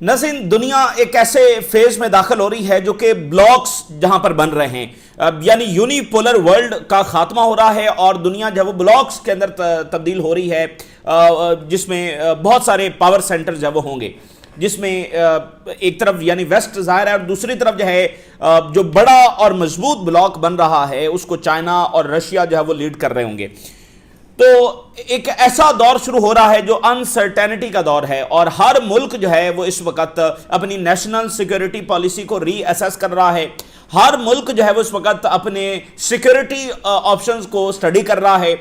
नज़ीन, दुनिया एक ऐसे फेज में दाखिल हो रही है जो कि ब्लॉक्स जहां पर बन रहे हैं, यानी यूनिपोलर वर्ल्ड का खात्मा हो रहा है और दुनिया जब वो ब्लॉक्स के अंदर तब्दील हो रही है, जिसमें बहुत सारे पावर सेंटर जब वो होंगे, जिसमें एक तरफ यानी वेस्ट जाहिर है और दूसरी तरफ जो है जो बड़ा और मजबूत ब्लॉक बन रहा है उसको चाइना और रशिया जो है वो लीड कर रहे होंगे। तो एक ऐसा दौर शुरू हो रहा है जो अनसर्टेनिटी का दौर है और हर मुल्क जो है वो इस वक्त अपनी नेशनल सिक्योरिटी पॉलिसी को रीअसेस कर रहा है। हर मुल्क जो है वो इस वक्त अपने सिक्योरिटी ऑप्शंस को स्टडी कर रहा है।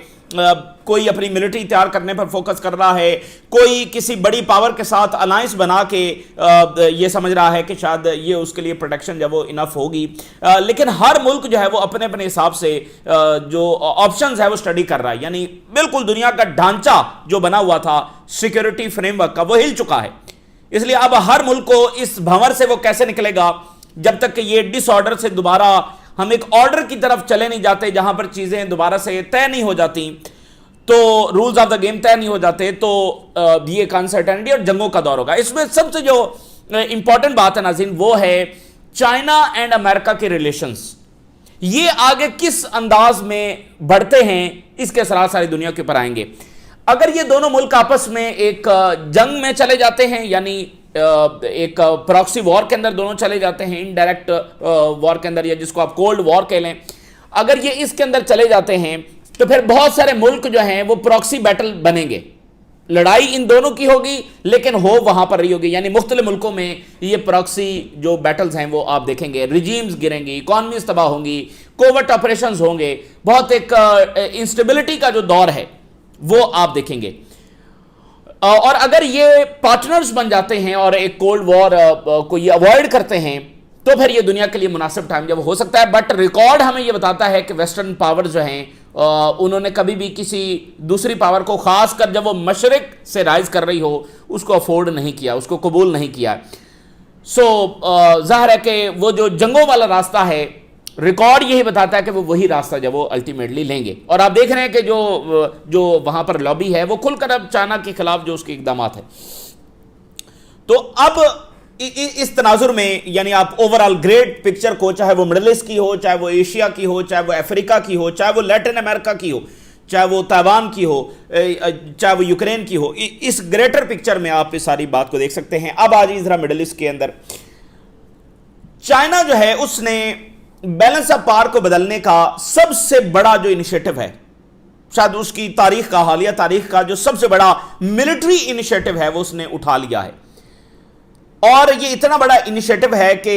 कोई अपनी मिलिट्री तैयार करने पर फोकस कर रहा है, कोई किसी बड़ी पावर के साथ अलायंस बना के ये समझ रहा है कि शायद ये उसके लिए प्रोटेक्शन जब वो इनफ होगी। लेकिन हर मुल्क जो है वो अपने अपने हिसाब से जो ऑप्शंस है वो स्टडी कर रहा है। यानी बिल्कुल दुनिया का ढांचा जो बना हुआ था सिक्योरिटी फ्रेमवर्क का वो हिल चुका है। इसलिए अब हर मुल्क को इस भंवर से वो कैसे निकलेगा जब तक कि ये डिसऑर्डर से दोबारा हम एक ऑर्डर की तरफ चले नहीं जाते, जहां पर चीजें दोबारा से तय नहीं हो जाती, तो रूल्स ऑफ द गेम तय नहीं हो जाते, तो ये एक अनसर्टेनिटी और जंगों का दौर होगा। इसमें सबसे जो इंपॉर्टेंट बात है नाज़रीन वो है चाइना एंड अमेरिका के रिलेशंस। ये आगे किस अंदाज में बढ़ते हैं इसके असरार सारी दुनिया के ऊपर आएंगे। अगर ये दोनों मुल्क आपस में एक जंग में चले जाते हैं, यानी एक प्रॉक्सी वॉर के अंदर दोनों चले जाते हैं, इनडायरेक्ट वॉर के अंदर, या जिसको आप कोल्ड वॉर कह लें, अगर ये इसके अंदर चले जाते हैं तो फिर बहुत सारे मुल्क जो हैं वो प्रॉक्सी बैटल बनेंगे। लड़ाई इन दोनों की होगी लेकिन हो वहां पर रही होगी, यानी मुख्तलिफ मुल्कों में ये प्रॉक्सी जो बैटल्स हैं वो आप देखेंगे, रिजीम्स गिरेंगी, इकॉनमीज तबाह होंगी, कोवर्ट ऑपरेशंस होंगे, बहुत एक इंस्टेबिलिटी का जो दौर है वो आप देखेंगे। और अगर ये पार्टनर्स बन जाते हैं और एक कोल्ड वॉर को ये अवॉइड करते हैं तो फिर ये दुनिया के लिए मुनासिब टाइम जब हो सकता है। बट रिकॉर्ड हमें ये बताता है कि वेस्टर्न पावर जो हैं उन्होंने कभी भी किसी दूसरी पावर को, खासकर जब वो मशरिक से राइज कर रही हो, उसको अफोर्ड नहीं किया, उसको कबूल नहीं किया। सो जाहिर है कि वो जो जंगों वाला रास्ता है, रिकॉर्ड यही बताता है कि वो वही रास्ता जब वो अल्टीमेटली लेंगे। और आप देख रहे हैं कि जो वहां पर लॉबी है वो खुलकर अब चाइना के खिलाफ जो उसके इकदाम है। तो अब इस तनाजुर में यानी आप ओवरऑल ग्रेट पिक्चर को, चाहे वो मिडिल ईस्ट की हो, चाहे वो एशिया की हो, चाहे वो अफ्रीका की हो, चाहे वो लैटिन अमेरिका की हो, चाहे वो ताइवान की हो, चाहे वो यूक्रेन की हो, इस ग्रेटर पिक्चर में आप इस सारी बात को देख सकते हैं। अब आ जाइए जरा मिडिल ईस्ट के अंदर। चाइना जो है उसने बैलेंस ऑफ पावर को बदलने का सबसे बड़ा जो इनिशिएटिव है, शायद उसकी तारीख का, हालिया तारीख का जो सबसे बड़ा मिलिट्री इनिशिएटिव है वो उसने उठा लिया है। और ये इतना बड़ा इनिशिएटिव है कि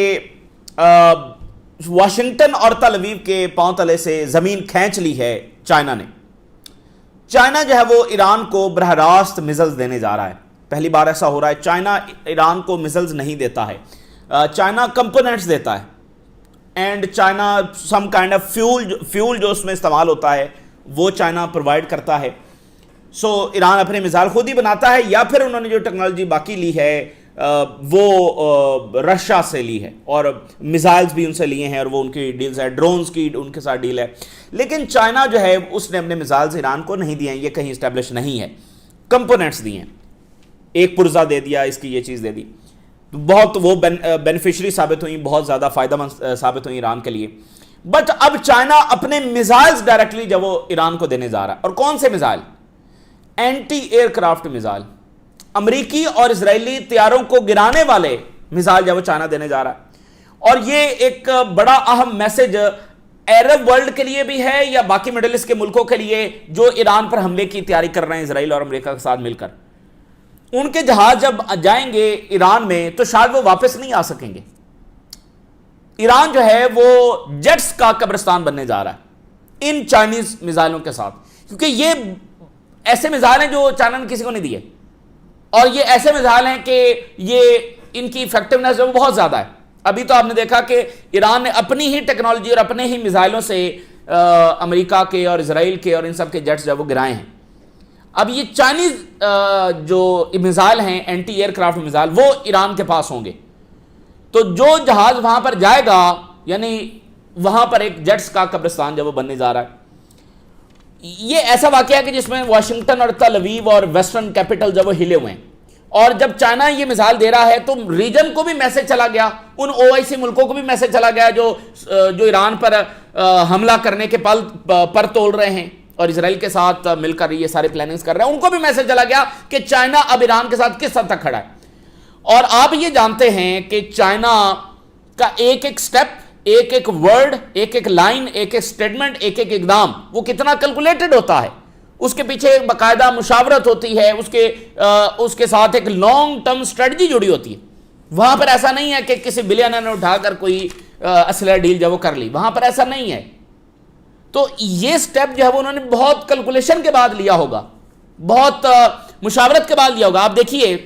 वाशिंगटन और तल अवीव के पांव तले से जमीन खींच ली है चाइना ने। चाइना जो है वो ईरान को बरह रास्त मिसाइल्स देने जा रहा है। पहली बार ऐसा हो रहा है। चाइना ईरान को मिसाइल्स नहीं देता है, चाइना कंपोनेंट्स देता है, and China some kind of fuel जो उसमें इस्तेमाल होता है वो चाइना प्रोवाइड करता है। सो ईरान अपने मिसाइल खुद ही बनाता है या फिर उन्होंने जो टेक्नोलॉजी बाकी ली है वो रशिया से ली है और मिसाइल्स भी उनसे लिए हैं और वो उनकी डील्स है, ड्रोन्स की उनके साथ डील है। लेकिन चाइना जो है उसने अपने मिसाइल्स ईरान को नहीं दिए हैं, ये कहीं इस्टेब्लिश नहीं है। कंपोनेंट्स दिए हैं, एक पुर्जा दे दिया, इसकी ये चीज़ दे दी, बहुत वो बेनिफिशरी साबित हुई, बहुत ज़्यादा फ़ायदेमंद साबित हुई ईरान के लिए। बट अब चाइना अपने मिसाइल्स डायरेक्टली जब वो ईरान को देने जा रहा है, और कौन से मिसाइल? एंटी एयरक्राफ्ट मिसाइल, अमेरिकी और इजरायली तैयारों को गिराने वाले मिसाइल जब वो चाइना देने जा रहा है। और ये एक बड़ा अहम मैसेज अरब वर्ल्ड के लिए भी है या बाकी मिडिल ईस्ट के मुल्कों के लिए जो ईरान पर हमले की तैयारी कर रहे हैं इजराइल और अमेरिका के साथ मिलकर। उनके जहाज जब जाएंगे ईरान में तो शायद वो वापस नहीं आ सकेंगे। ईरान जो है वो जेट्स का कब्रिस्तान बनने जा रहा है इन चाइनीज मिसाइलों के साथ, क्योंकि ये ऐसे मिसाइल हैं जो चाइना ने किसी को नहीं दिए, और ये ऐसे मिसाइल हैं कि ये इनकी इफेक्टिवनेस जो बहुत ज्यादा है। अभी तो आपने देखा कि ईरान ने अपनी ही टेक्नोलॉजी और अपने ही मिसाइलों से अमेरिका के और इजराइल के और इन सब के जेट्स जब वो गिराए हैं। अब ये चाइनीज जो मिसाइल हैं, एंटी एयरक्राफ्ट मिसाइल, वो ईरान के पास होंगे। तो जो जहाज वहां पर जाएगा, यानी वहां पर एक जेट्स का कब्रिस्तान जब वो बनने जा रहा है। ये ऐसा वाकया है कि जिसमें वाशिंगटन और तल अवीव और वेस्टर्न कैपिटल जब वो हिले हुए हैं और जब चाइना ये मिसाल दे रहा है तो रीजन को भी मैसेज चला गया, उन ओआईसी मुल्कों को भी मैसेज चला गया जो ईरान पर हमला करने के पर तोल रहे हैं और इजराइल के साथ मिलकर ये सारे प्लानिंग्स कर रहे हैं, उनको भी मैसेज चला गया कि चाइना अब ईरान के साथ किस हद तक खड़ा है। और आप ये जानते हैं कि चाइना का एक एक स्टेप, एक एक वर्ड, एक एक लाइन, एक एक स्टेटमेंट, एक एक इकदाम वो कितना कैलकुलेटेड होता है, उसके पीछे एक बाकायदा मुशावरत होती है, उसके साथ एक लॉन्ग टर्म स्ट्रेटजी जुड़ी होती है। वहां पर ऐसा नहीं है कि किसी बिलियनर ने उठाकर कोई असला डील जब वो कर ली, वहां पर ऐसा नहीं है। तो ये स्टेप जो है वो उन्होंने बहुत कैलकुलेशन के बाद लिया होगा, बहुत मुशावरत के बाद लिया होगा। आप देखिए,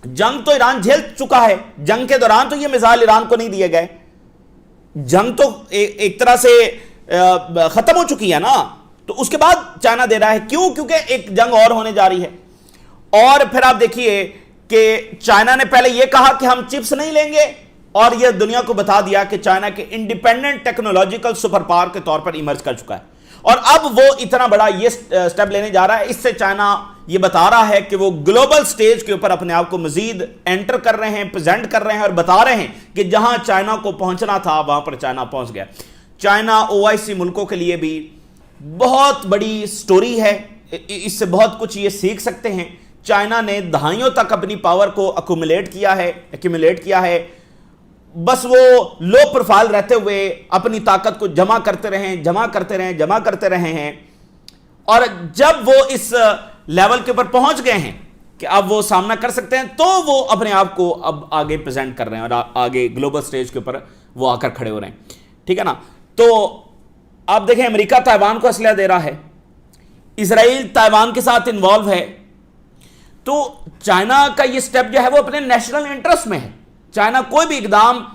जंग तो ईरान झेल चुका है, जंग के दौरान तो ये मिसाइल ईरान को नहीं दिए गए, जंग तो एक तरह से खत्म हो चुकी है ना, तो उसके बाद चाइना दे रहा है। क्यों? क्योंकि एक जंग और होने जा रही है। और फिर आप देखिए कि चाइना ने पहले यह कहा कि हम चिप्स नहीं लेंगे, और यह दुनिया को बता दिया कि चाइना के इंडिपेंडेंट टेक्नोलॉजिकल सुपर पावर के तौर पर इमर्ज कर चुका है। और अब वो इतना बड़ा ये स्टेप लेने जा रहा है, इससे चाइना ये बता रहा है कि वो ग्लोबल स्टेज के ऊपर अपने आप को मजीद एंटर कर रहे हैं, प्रेजेंट कर रहे हैं और बता रहे हैं कि जहां चाइना को पहुंचना था वहां पर चाइना पहुंच गया। चाइना ओआईसी मुल्कों के लिए भी बहुत बड़ी स्टोरी है, इससे बहुत कुछ ये सीख सकते हैं। चाइना ने दहाइयों तक अपनी पावर को एक्यूमुलेट किया है, बस वो लो प्रोफाइल रहते हुए अपनी ताकत को जमा करते रहे हैं, और जब वो इस लेवल के ऊपर पहुंच गए हैं कि अब वो सामना कर सकते हैं, तो वो अपने आप को अब आगे प्रेजेंट कर रहे हैं और आगे ग्लोबल स्टेज के ऊपर वो आकर खड़े हो रहे हैं। ठीक है ना? तो आप देखें, अमेरिका ताइवान को असलहा दे रहा है, इजराइल ताइवान के साथ इन्वॉल्व है, तो चाइना का ये स्टेप जो है वो अपने नेशनल इंटरेस्ट में है। चाइना कोई भी इकदाम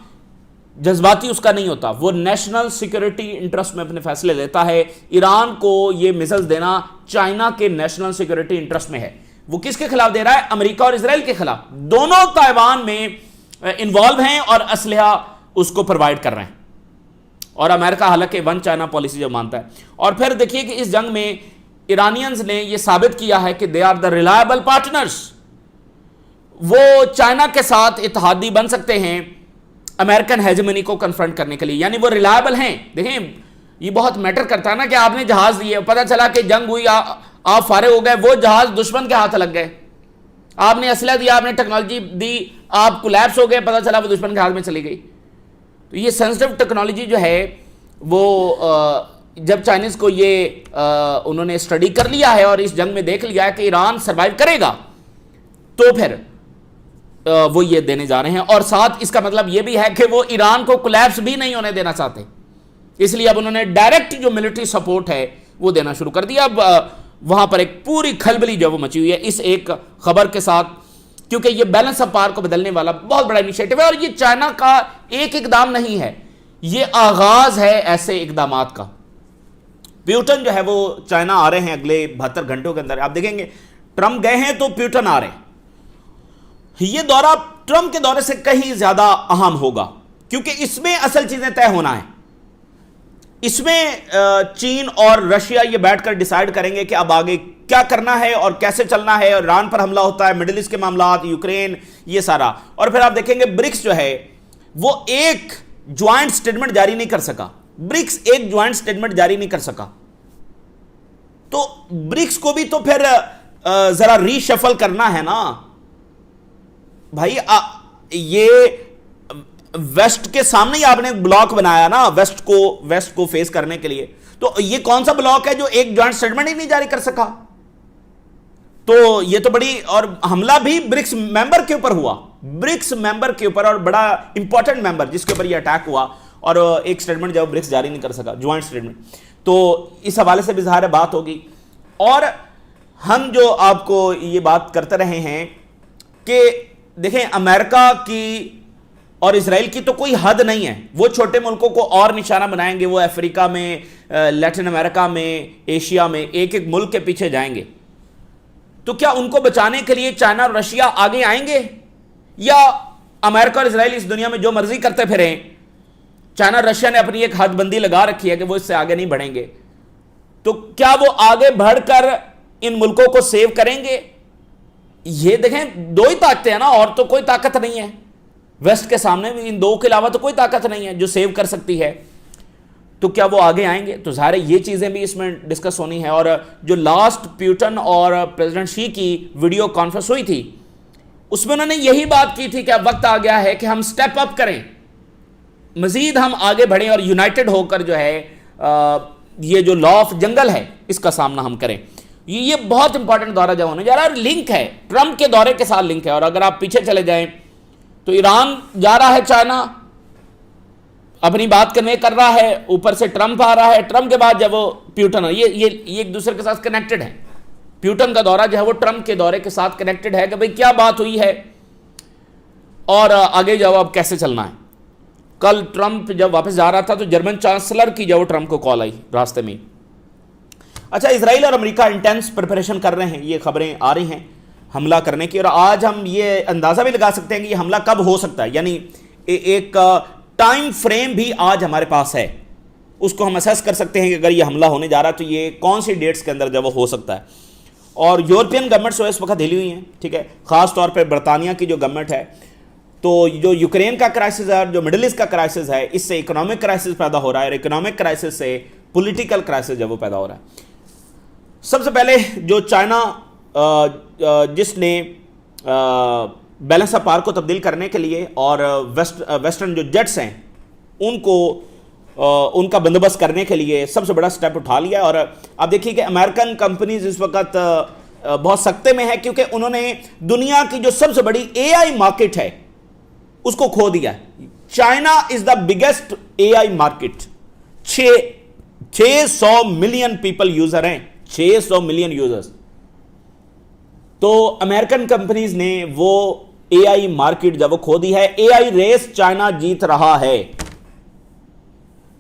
जज्बाती उसका नहीं होता, वो नेशनल सिक्योरिटी इंटरेस्ट में अपने फैसले लेता है। ईरान को ये मिसाइल्स देना चाइना के नेशनल सिक्योरिटी इंटरेस्ट में है। वो किसके खिलाफ दे रहा है? अमेरिका और इजराइल के खिलाफ। दोनों ताइवान में इन्वॉल्व हैं और असलहा उसको प्रोवाइड कर रहे हैं, और अमेरिका हालांकि वन चाइना पॉलिसी जो मानता है। और फिर देखिए कि इस जंग में ईरानियंस ने यह साबित किया है कि they are the reliable partners. वो चाइना के साथ इत्तेहादी बन सकते हैं अमेरिकन हेजेमनी को कन्फ्रंट करने के लिए, यानी वो रिलायबल हैं। देखें, ये बहुत मैटर करता है ना कि आपने जहाज दिए, पता चला कि जंग हुई, आप फारे हो गए, वो जहाज दुश्मन के हाथ लग गए। आपने असला दिया, आपने टेक्नोलॉजी दी, आप कोलैप्स हो गए, पता चला वो दुश्मन के हाथ में चली गई। तो ये सेंसिटिव टेक्नोलॉजी जो है वो जब चाइनीज को ये उन्होंने स्टडी कर लिया है और इस जंग में देख लिया है कि ईरान सर्वाइव करेगा, तो फिर वो ये देने जा रहे हैं। और साथ इसका मतलब ये भी है कि वो ईरान को कोलैप्स भी नहीं होने देना चाहते, इसलिए अब उन्होंने डायरेक्ट जो मिलिट्री सपोर्ट है वो देना शुरू कर दिया। अब वहां पर एक पूरी खलबली जो वो मची हुई है इस एक खबर के साथ, क्योंकि ये बैलेंस ऑफ पावर को बदलने वाला बहुत बड़ा इनिशिएटिव है। और ये चाइना का एक इकदाम नहीं है, ये आगाज है ऐसे इकदामात का। प्यूटन जो है वो चाइना आ रहे हैं अगले 72 घंटों के अंदर। आप देखेंगे ट्रंप गए हैं तो प्यूटन आ रहे हैं। ये दौरा ट्रंप के दौरे से कहीं ज्यादा अहम होगा, क्योंकि इसमें असल चीजें तय होना है। इसमें चीन और रशिया ये बैठकर डिसाइड करेंगे कि अब आगे क्या करना है और कैसे चलना है। और ईरान पर हमला होता है, मिडिल ईस्ट के मामला, यूक्रेन, ये सारा। और फिर आप देखेंगे ब्रिक्स जो है वो एक ज्वाइंट स्टेटमेंट जारी नहीं कर सका। ब्रिक्स एक ज्वाइंट स्टेटमेंट जारी नहीं कर सका, तो ब्रिक्स को भी तो फिर जरा रीशफल करना है ना भाई। ये वेस्ट के सामने ही आपने ब्लॉक बनाया ना, वेस्ट को फेस करने के लिए। तो ये कौन सा ब्लॉक है जो एक ज्वाइंट स्टेटमेंट ही नहीं जारी कर सका? तो ये तो बड़ी, और हमला भी ब्रिक्स मेंबर के ऊपर हुआ, ब्रिक्स मेंबर के ऊपर, और बड़ा इंपॉर्टेंट मेंबर जिसके ऊपर ये अटैक हुआ, और एक स्टेटमेंट जब ब्रिक्स जारी नहीं कर सका, ज्वाइंट स्टेटमेंट। तो इस हवाले से भी ज़ाहिर बात होगी। और हम जो आपको ये बात करते रहे हैं कि देखें, अमेरिका की और इजराइल की तो कोई हद नहीं है। वो छोटे मुल्कों को और निशाना बनाएंगे, वो अफ्रीका में, लैटिन अमेरिका में, एशिया में एक एक मुल्क के पीछे जाएंगे। तो क्या उनको बचाने के लिए चाइना और रशिया आगे आएंगे, या अमेरिका और इजराइल इस दुनिया में जो मर्जी करते फिरें? चाइना और रशिया ने अपनी एक हदबंदी लगा रखी है कि वो इससे आगे नहीं बढ़ेंगे। तो क्या वो आगे बढ़कर इन मुल्कों को सेव करेंगे? ये देखें, दो ही ताकतें हैं ना, और तो कोई ताकत नहीं है वेस्ट के सामने, इन दो के अलावा तो कोई ताकत नहीं है जो सेव कर सकती है। तो क्या वो आगे आएंगे? तो ज़ाहिर है ये चीज़ें भी इसमें डिस्कस होनी है। और जो लास्ट प्यूटन और प्रेसिडेंट शी की वीडियो कॉन्फ्रेंस हुई थी, उसमें उन्होंने यही बात की थी कि अब वक्त आ गया है कि हम स्टेप अप करें, मजीद हम आगे बढ़ें और यूनाइटेड होकर जो है ये जो लॉ ऑफ जंगल है इसका सामना हम करें। ये बहुत इंपॉर्टेंट दौरा जब होने जा रहा है, और लिंक है ट्रंप के दौरे के साथ लिंक है। और अगर आप पीछे चले जाएं तो ईरान जा रहा है, चाइना अपनी बात करने कर रहा है, ऊपर से ट्रंप आ रहा है, ट्रंप के बाद जब वो प्यूटन, ये एक दूसरे के साथ कनेक्टेड है। प्यूटन का दौरा जो है वो ट्रंप के दौरे के साथ कनेक्टेड है कि भाई क्या बात हुई है और आगे जो अब कैसे चलना है। कल ट्रंप जब वापस जा रहा था तो जर्मन चांसलर की जो ट्रंप को कॉल आई रास्ते में। अच्छा, इजराइल और अमेरिका इंटेंस प्रिपरेशन कर रहे हैं, ये खबरें आ रही हैं हमला करने की। और आज हम ये अंदाजा भी लगा सकते हैं कि ये हमला कब हो सकता है, यानी एक टाइम फ्रेम भी आज हमारे पास है, उसको हम असेस कर सकते हैं कि अगर ये हमला होने जा रहा है तो ये कौन सी डेट्स के अंदर जब वो हो सकता है। और यूरोपियन गवर्नमेंट्स इस वक्त हिली हुई हैं, ठीक है, खास तौर पे बरतानिया की जो गवर्नमेंट है। तो जो यूक्रेन का क्राइसिस है, जो मिडिल ईस्ट का क्राइसिस है, इससे इकोनॉमिक क्राइसिस पैदा हो रहा है, और इकोनॉमिक क्राइसिस से पॉलिटिकल क्राइसिस जब वो पैदा हो रहा है। सबसे पहले जो चाइना जिसने बैलेंस ऑफ पावर को तब्दील करने के लिए और वेस्टर्न जो जेट्स हैं उनको उनका बंदोबस्त करने के लिए सबसे बड़ा स्टेप उठा लिया। और आप देखिए कि अमेरिकन कंपनीज इस वक्त बहुत सख्ते में है, क्योंकि उन्होंने दुनिया की जो सबसे बड़ी एआई मार्केट है उसको खो दिया। China is the biggest AI market, 600 million people user हैं, 600 मिलियन यूजर्स। तो अमेरिकन कंपनीज ने वो एआई मार्केट जब वो खो दी है, एआई रेस चाइना जीत रहा है।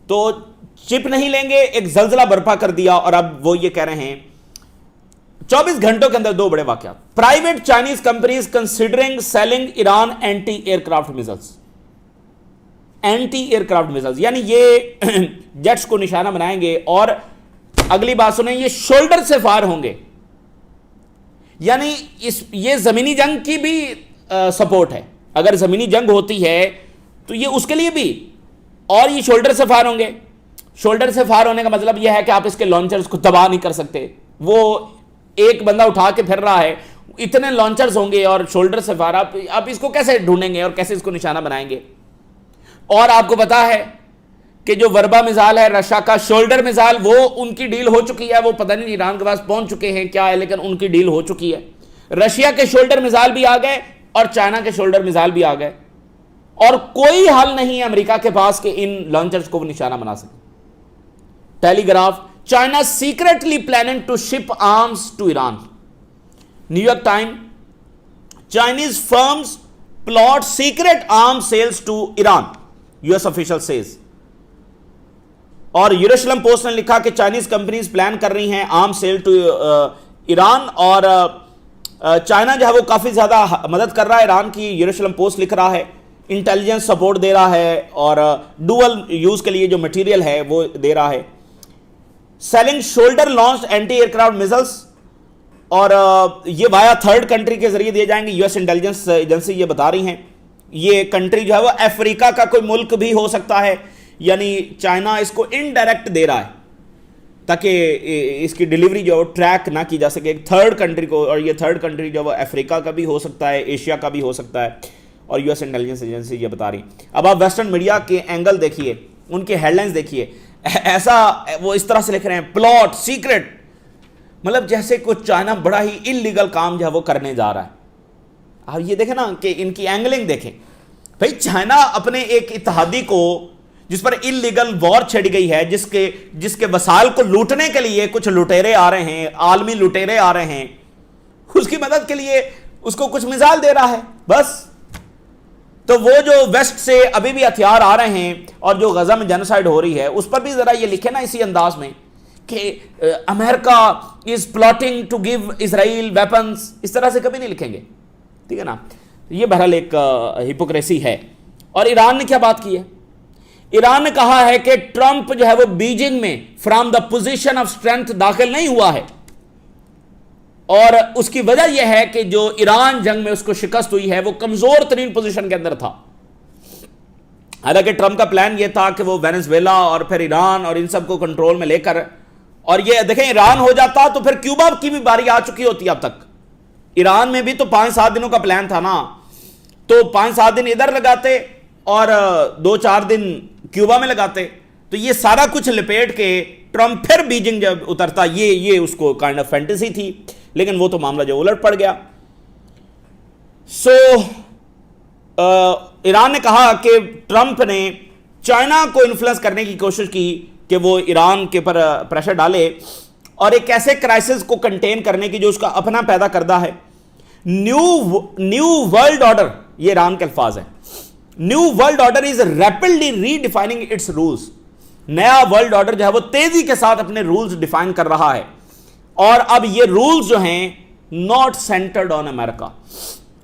तो चिप नहीं लेंगे, एक जलजला बर्पा कर दिया। और अब वो ये कह रहे हैं 24 घंटों के अंदर दो बड़े वाकयात। Private Chinese companies considering selling Iran anti aircraft missiles, anti aircraft missiles, यानी ये जेट्स को निशाना बनाएंगे। और अगली बात सुने, ये शोल्डर से फायर होंगे, यानी ये जमीनी जंग की भी सपोर्ट है। अगर जमीनी जंग होती है तो ये उसके लिए भी, और ये शोल्डर से फायर होंगे। शोल्डर से फायर होने का मतलब यह है कि आप इसके लॉन्चर्स को तबाह नहीं कर सकते। वो एक बंदा उठा के फिर रहा है, इतने लॉन्चर्स होंगे और शोल्डर से फायर, आप इसको कैसे ढूंढेंगे और कैसे इसको निशाना बनाएंगे। और आपको पता है कि जो वर्बा मिसाइल है रशिया का, शोल्डर मिसाइल, वो उनकी डील हो चुकी है। वो पता नहीं ईरान के पास पहुंच चुके हैं क्या है, लेकिन उनकी डील हो चुकी है। रशिया के शोल्डर मिसाइल भी आ गए और चाइना के शोल्डर मिसाइल भी आ गए, और कोई हल नहीं है अमेरिका के पास कि इन लॉन्चर्स को निशाना बना सके। Telegraph, China secretly planning to ship arms to Iran. New York Time, Chinese firms plot secret arms sales to Iran, US official says. और यूरोशलम पोस्ट ने लिखा कि चाइनीज कंपनीज प्लान कर रही हैं आर्म सेल टू ईरान, और China जो है वो काफी ज्यादा मदद कर रहा है ईरान की। यूरोशलम पोस्ट लिख रहा है इंटेलिजेंस सपोर्ट दे रहा है, और डुअल यूज के लिए जो मटेरियल है वो दे रहा है। Selling shoulder launch anti aircraft missiles, और ये वाया थर्ड कंट्री के जरिए दिए जाएंगे। यूएस इंटेलिजेंस एजेंसी ये बता रही हैं। ये कंट्री जो है वो अफ्रीका का कोई मुल्क भी हो सकता है, यानी चाइना इसको इनडायरेक्ट दे रहा है ताकि इसकी डिलीवरी जो ट्रैक ना की जा सके एक थर्ड कंट्री को। और ये थर्ड कंट्री जो है अफ्रीका का भी हो सकता है, एशिया का भी हो सकता है, और यूएस इंटेलिजेंस एजेंसी ये बता रही। अब आप वेस्टर्न मीडिया के एंगल देखिए, उनके हेडलाइंस देखिए, ऐसा वो इस तरह से लिख रहे हैं प्लॉट सीक्रेट, मतलब जैसे कुछ चाइना बड़ा ही इलीगल काम जो है वो करने जा रहा है। आप ये देखें ना कि इनकी एंगलिंग देखें। भाई चाइना अपने एक इत्तेहादी को, जिस पर इलीगल वॉर छिड़ गई है, जिसके वसाइल को लूटने के लिए कुछ लुटेरे आ रहे हैं, आलमी लुटेरे आ रहे हैं, उसकी मदद के लिए उसको कुछ मिसाइल दे रहा है बस। तो वो जो वेस्ट से अभी भी हथियार आ रहे हैं और जो गजा में जेनोसाइड हो रही है, उस पर भी जरा ये लिखे ना इसी अंदाज में कि America is plotting to give Israel weapons, इस तरह से कभी नहीं लिखेंगे, ठीक है ना। ये बहरहाल एक हिपोक्रेसी है। और ईरान ने क्या बात की है? ईरान ने कहा है कि ट्रंप जो है वो बीजिंग में from the position of strength दाखिल नहीं हुआ है। और उसकी वजह यह है कि जो ईरान जंग में उसको शिकस्त हुई है वो कमजोर तरीन पोजीशन के अंदर था। हालांकि ट्रंप का प्लान यह था कि वो वेनेजुएला और फिर ईरान और इन सबको कंट्रोल में लेकर, और ये देखें ईरान हो जाता तो फिर क्यूबा की भी बारी आ चुकी होती अब तक। ईरान में भी तो 5-7 दिनों का प्लान था ना, तो 5-7 दिन इधर लगाते और 2-4 दिन क्यूबा में लगाते। तो ये सारा कुछ लपेट के ट्रंप फिर बीजिंग जब उतरता, ये उसको काइंड ऑफ फैंटेसी थी, लेकिन वो तो मामला जो उलट पड़ गया। ईरान ने कहा कि ट्रंप ने चाइना को इन्फ्लुएंस करने की कोशिश की कि वो ईरान के ऊपर प्रेशर डाले और एक ऐसे क्राइसिस को कंटेन करने की जो उसका अपना पैदा करता है। न्यू वर्ल्ड ऑर्डर, ये ईरान के अल्फाज है, new world order is rapidly redefining it's rules. नया वर्ल्ड ऑर्डर जो है वो तेजी के साथ अपने रूल्स डिफाइन कर रहा है, और अब ये रूल्स जो हैं नॉट सेंटर्ड ऑन अमेरिका,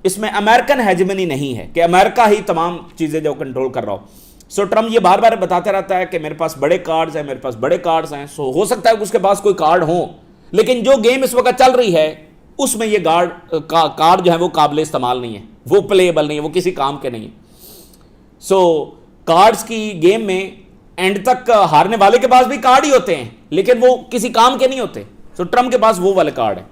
इसमें अमेरिकन हेजेमनी नहीं है कि अमेरिका ही तमाम चीजें जो कंट्रोल कर रहा हो। सो ट्रंप ये बार बार बताते रहता है कि मेरे पास बड़े कार्ड्स हैं, मेरे पास बड़े कार्ड्स हैं। सो हो सकता है कि उसके पास कोई कार्ड हो, लेकिन जो गेम इस वक्त चल रही है उसमें ये कार्ड जो है वो काबिल इस्तेमाल नहीं है, वो प्लेएबल नहीं है, वो किसी काम के नहीं है। सो कार्ड्स की गेम में एंड तक हारने वाले के पास भी कार्ड ही होते हैं, लेकिन वो किसी काम के नहीं होते। सो ट्रंप के पास वो वाले कार्ड है।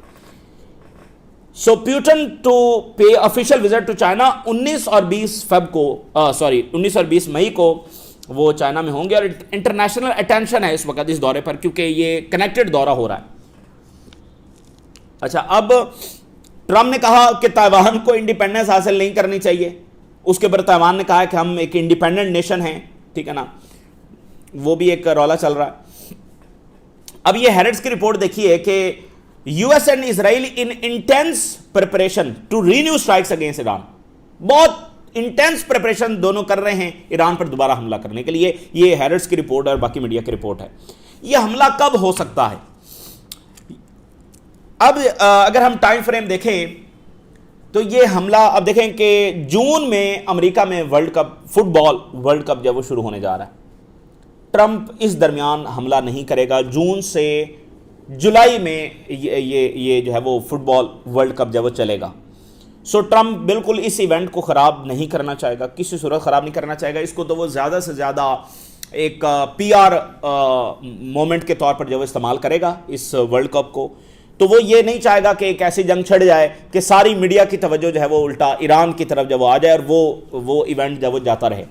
सो पुतिन टू पे ऑफिशियल विजिट टू चाइना 19 और 20 मई को वो चाइना में होंगे, और इंटरनेशनल अटेंशन है इस वक्त इस दौरे पर, क्योंकि ये कनेक्टेड दौरा हो रहा है। अच्छा, अब ट्रंप ने कहा कि ताइवान को इंडिपेंडेंस हासिल नहीं करनी चाहिए। उसके ऊपर ताइवान ने कहा कि हम एक इंडिपेंडेंट नेशन हैं, ठीक है ना, वो भी एक रौला चल रहा है। अब ये हैरेट्स की रिपोर्ट देखिए कि US and Israel in intense preparation to renew strikes against Iran. बहुत इंटेंस प्रिपरेशन दोनों कर रहे हैं ईरान पर दोबारा हमला करने के लिए। ये हैरेट्स की रिपोर्ट और बाकी मीडिया की रिपोर्ट है। ये हमला कब हो सकता है? अब अगर हम टाइम फ्रेम देखें तो ये हमला, अब देखें कि जून में अमेरिका में world cup, football world cup जब वो शुरू होने जा रहा है, ट्रंप इस दरमियान हमला नहीं करेगा। जून से जुलाई में ये जो है वो फुटबॉल वर्ल्ड कप जब वो चलेगा। सो ट्रंप बिल्कुल इस इवेंट को ख़राब नहीं करना चाहेगा, किसी सूरत ख़राब नहीं करना चाहेगा। इसको तो वो ज़्यादा से ज़्यादा एक पीआर मोमेंट के तौर पर जब वो इस्तेमाल करेगा इस वर्ल्ड कप को। तो वो ये नहीं चाहेगा कि एक ऐसी जंग छिड़ जाए कि सारी मीडिया की तवज्जो जो है वो उल्टा ईरान की तरफ जब वो आ जाए और वो इवेंट जब वो जाता रहे।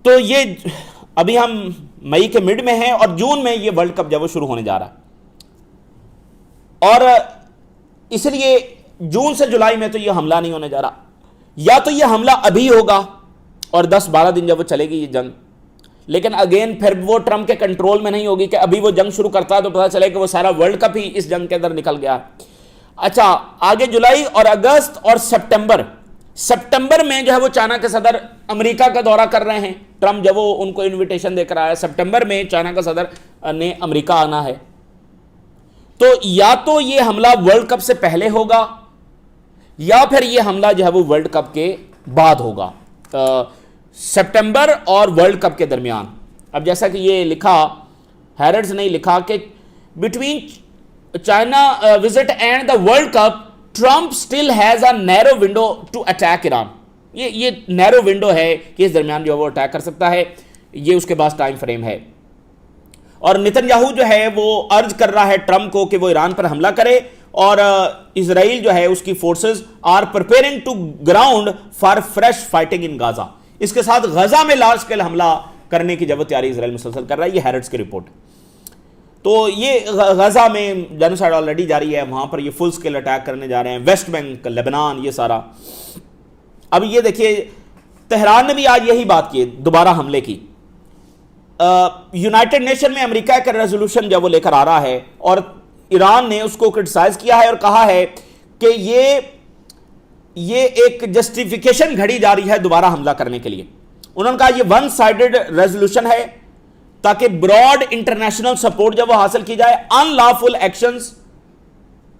तो ये अभी हम मई के मिड में हैं और जून में ये वर्ल्ड कप जब वो शुरू होने जा रहा है, और इसलिए जून से जुलाई में तो ये हमला नहीं होने जा रहा। या तो ये हमला अभी होगा और 10-12 दिन जब वो चलेगी ये जंग, लेकिन अगेन फिर वो ट्रंप के कंट्रोल में नहीं होगी कि अभी वो जंग शुरू करता है तो पता चले कि वो सारा वर्ल्ड कप ही इस जंग के अंदर निकल गया। अच्छा, आगे जुलाई और अगस्त और सितंबर में जो है वो चाइना के सदर अमेरिका का दौरा कर रहे हैं। ट्रंप जब वो उनको इनविटेशन देकर आया, सितंबर में चाइना का सदर ने अमेरिका आना है। तो या तो ये हमला वर्ल्ड कप से पहले होगा या फिर ये हमला जो है वो वर्ल्ड कप के बाद होगा, सितंबर और वर्ल्ड कप के दरमियान। अब जैसा कि ये लिखा, हैरेट्स ने लिखा कि between China visit and the World Cup Trump still has a narrow window to attack Iran. ये नैरो विंडो है कि इस दरमियान जो वो अटैक कर सकता है, ये उसके पास टाइम फ्रेम है। और नेतन्याहू जो है वो अर्ज कर रहा है ट्रंप को कि वो ईरान पर हमला करे, और इजराइल जो है उसकी forces are preparing to ground for fresh fighting in Gaza. इसके साथ गजा में लार्ज स्केल हमला करने की जब तैयारी इजराइल मुसलसल कर रहा है। ये हैरेट्स की रिपोर्ट। तो ये गजा में जेनोसाइड ऑलरेडी जारी है, वहां पर ये फुल स्केल अटैक करने जा रहे हैं, वेस्ट बैंक, लेबनान, ये सारा। अब ये देखिए, तेहरान ने भी आज यही बात की, दोबारा हमले की। यूनाइटेड नेशन में अमेरिका का रेजोल्यूशन जब वो लेकर आ रहा है और ईरान ने उसको क्रिटिसाइज किया है और कहा है कि ये एक जस्टिफिकेशन घड़ी जा रही है दोबारा हमला करने के लिए। उन्होंने कहा ये वन साइडेड रेजोल्यूशन है ताकि ब्रॉड इंटरनेशनल सपोर्ट जब वो हासिल की जाए, unlawful actions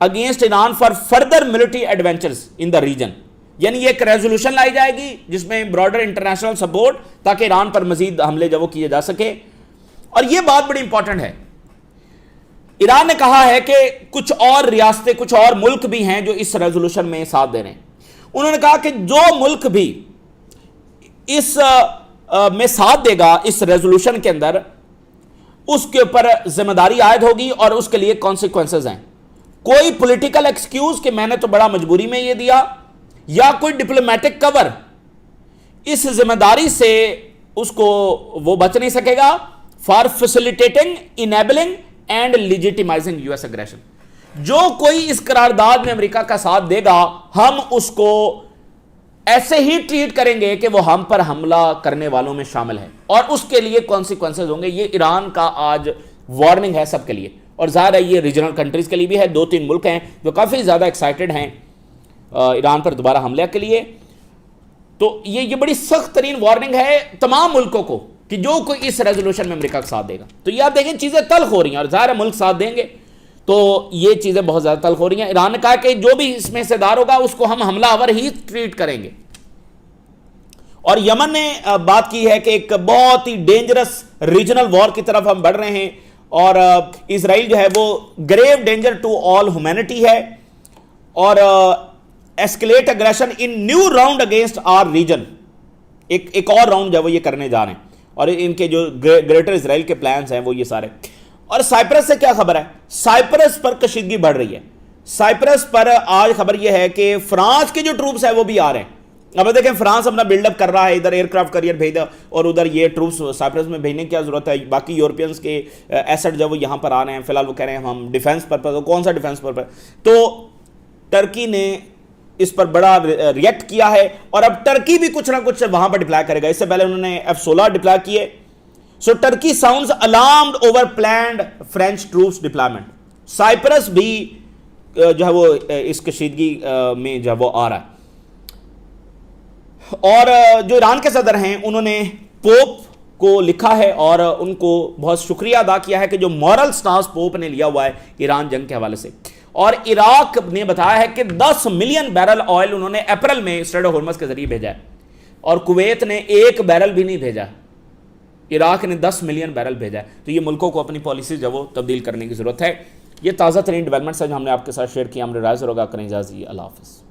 against Iran for further military adventures in the region. यानी ये एक रेजोल्यूशन लाई जाएगी जिसमें ब्रॉडर इंटरनेशनल सपोर्ट, ताकि ईरान पर मजीद हमले जब वो किए जा सके। और ये बात बड़ी इंपॉर्टेंट है, ईरान ने कहा है कि कुछ और रियासतें, कुछ और मुल्क भी हैं जो इस रेजोल्यूशन में साथ दे रहे हैं। उन्होंने कहा कि जो मुल्क भी इस में साथ देगा इस रेजोल्यूशन के अंदर, उसके ऊपर जिम्मेदारी आयद होगी और उसके लिए कॉन्सिक्वेंसेज हैं। कोई पॉलिटिकल एक्सक्यूज कि मैंने तो बड़ा मजबूरी में ये दिया, या कोई डिप्लोमेटिक कवर, इस जिम्मेदारी से उसको वो बच नहीं सकेगा। For facilitating, enabling and legitimizing US aggression. जो कोई इस करारदाद में अमेरिका का साथ देगा, हम उसको ऐसे ही ट्रीट करेंगे कि वो हम पर हमला करने वालों में शामिल है, और उसके लिए कॉन्सिक्वेंसेज होंगे। ये ईरान का आज वार्निंग है सबके लिए, और जाहिर है ये रीजनल कंट्रीज के लिए भी है। 2-3 मुल्क हैं जो काफ़ी ज़्यादा एक्साइटेड हैं ईरान पर दोबारा हमले के लिए। तो ये बड़ी सख्त तरीन वार्निंग है तमाम मुल्कों को कि जो कोई इस रेजोल्यूशन में अमेरिका का साथ देगा। तो ये आप देखें चीज़ें तल्ख हो रही हैं, और जाहिर है मुल्क साथ देंगे तो ये चीज़ें बहुत ज़्यादा तल्ख हो रही हैं। ईरान ने कहा कि जो भी इसमें हिस्सेदार होगा उसको हम हमलावर ही ट्रीट करेंगे। और यमन ने बात की है कि एक बहुत ही डेंजरस रीजनल वॉर की तरफ हम बढ़ रहे हैं, और इजराइल जो है वो grave danger to all humanity है, और escalate aggression in new round against our region. एक और राउंड जो है वो ये करने जा रहे हैं, और इनके जो ग्रेटर इजराइल के प्लान्स हैं वो ये सारे। और साइप्रस से क्या खबर है? साइप्रस पर कशीदगी बढ़ रही है। साइप्रस पर आज खबर यह है कि फ्रांस के जो ट्रूप्स हैं वो भी आ रहे हैं। अब देखें, फ्रांस अपना बिल्डअप कर रहा है, इधर एयरक्राफ्ट कैरियर भेज दिया, और उधर ये ट्रूप्स साइप्रस में भेजने की क्या जरूरत है? बाकी यूरोपियंस के एसेट जब वो यहाँ पर आ रहे हैं, फिलहाल वो कह रहे हैं हम डिफेंस पर्पज। कौन सा डिफेंस पर्पज? तो टर्की ने इस पर बड़ा रिएक्ट किया है, और अब टर्की भी कुछ ना कुछ वहां पर डिप्लॉय करेगा। इससे पहले उन्होंने F-16 डिप्लॉय किए। So Turkey sounds alarmed over planned French troops deployment. Cyprus भी जो है वो इस कशीदगी में जो है वो आ रहा है। और जो ईरान के सदर हैं उन्होंने पोप को लिखा है और उनको बहुत शुक्रिया अदा किया है कि जो मॉरल स्टांस पोप ने लिया हुआ है ईरान जंग के हवाले से। और इराक ने बताया है कि 10 मिलियन बैरल ऑयल उन्होंने अप्रैल में स्ट्रेट ऑफ होर्मुज के जरिए भेजा है, और कुवैत ने 1 बैरल भी नहीं भेजा। इराक ने 10 मिलियन बैरल भेजा है। तो ये मुल्कों को अपनी पॉलिसी जो वो तब्दील करने की जरूरत है। ये ताज़ा तरीन डेवलपमेंट्स है जो हमने आपके साथ शेयर किया। हमने राइज होगा करें इजाज़त। अल्लाह हाफ़िज़।